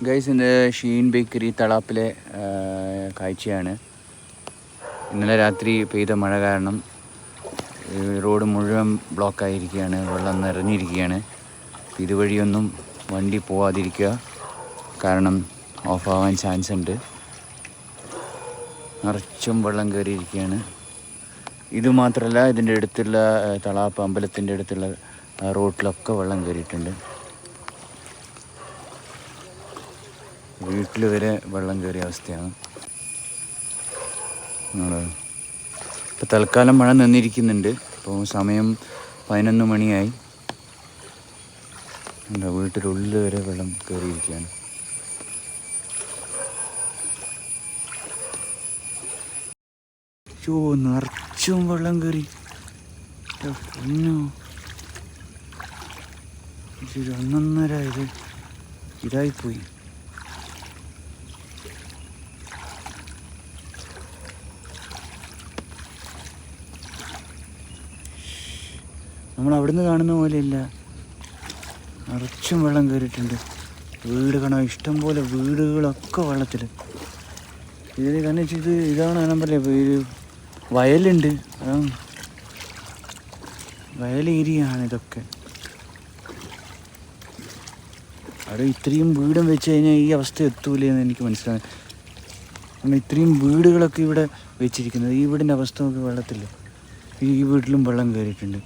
Guys, ഇന്ന് Sheen bakery തളാപ്പിലെ കാഴ്ചയാണ്. ഇന്നലെ രാത്രി പെയ്ത മഴ കാരണം റോഡ് മുഴുവൻ ബ്ലോക്കായിരിക്കുകയാണ്, വെള്ളം നിറഞ്ഞിരിക്കുകയാണ്. ഇതുവഴിയൊന്നും വണ്ടി പോവാതിരിക്കുക, കാരണം ഓഫാവാൻ ചാൻസ് ഉണ്ട്. നിറച്ചും വെള്ളം കയറിയിരിക്കുകയാണ്. ഇതുമാത്രമല്ല, ഇതിൻ്റെ അടുത്തുള്ള തളാപ്പ് അമ്പലത്തിൻ്റെ അടുത്തുള്ള റോഡിലൊക്കെ വെള്ളം കയറിയിട്ടുണ്ട്. വീട്ടിൽ വരെ വെള്ളം കയറിയ അവസ്ഥയാണ്. ഇപ്പോൾ തൽക്കാലം മഴ നിന്നിരിക്കുന്നുണ്ട്. ഇപ്പോൾ സമയം 11 മണിയായി. എന്താ, വീട്ടിനുള്ളിൽ വരെ വെള്ളം കയറിയിരിക്കുകയാണ്. നിറച്ചും വെള്ളം കയറി. ഒന്നൊന്നര ഇതായിപ്പോയി. നമ്മൾ അവിടുന്ന് കാണുന്ന പോലെയല്ല, നിറച്ചും വെള്ളം കയറിയിട്ടുണ്ട്. വീട് കാണാൻ ഇഷ്ടംപോലെ വീടുകളൊക്കെ വെള്ളത്തിൽ. ഇതിൽ കാരണം വെച്ചാൽ ഇതാണ് കാണാൻ പറ്റില്ല, വയലുണ്ട്, വയൽ ഏരിയയാണ് ഇതൊക്കെ. അവിടെ ഇത്രയും വീടും വെച്ച് കഴിഞ്ഞാൽ ഈ അവസ്ഥ എത്തൂലെന്ന് എനിക്ക് മനസ്സിലായി. കാരണം ഇത്രയും വീടുകളൊക്കെ ഇവിടെ വെച്ചിരിക്കുന്നത്, ഈ വീടിൻ്റെ അവസ്ഥ നോക്കി, വെള്ളത്തിൽ ഈ വീട്ടിലും വെള്ളം കയറിയിട്ടുണ്ട്.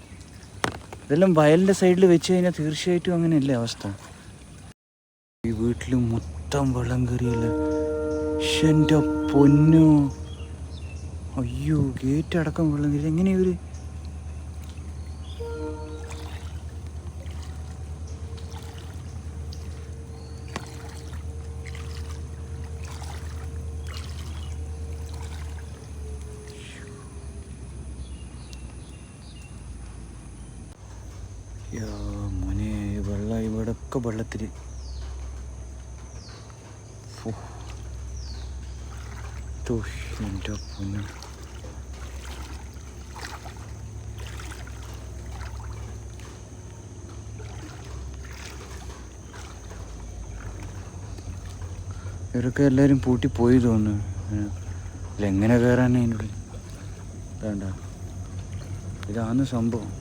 ഇതെല്ലാം വയലിൻ്റെ സൈഡിൽ വെച്ച് കഴിഞ്ഞാൽ തീർച്ചയായിട്ടും അങ്ങനെയല്ലേ അവസ്ഥ. ഈ വീട്ടിൽ മൊത്തം വെള്ളം കയറിയല്ല. എൻ്റെ പൊന്നോ, അയ്യോ, ഗേറ്റ് അടക്കം വെള്ളം കയറി. എങ്ങനെയാ ഇവര്? മോനെ, വെള്ളം ഇവിടൊക്കെ വെള്ളത്തിൽ. എൻ്റെ പൊന്നു, ഇവരൊക്കെ എല്ലാവരും പൂട്ടി പോയി തോന്നുന്നു. എങ്ങനെ കയറാൻ അതിനുള്ളിൽ? വേണ്ട, ഇതാണ് സംഭവം.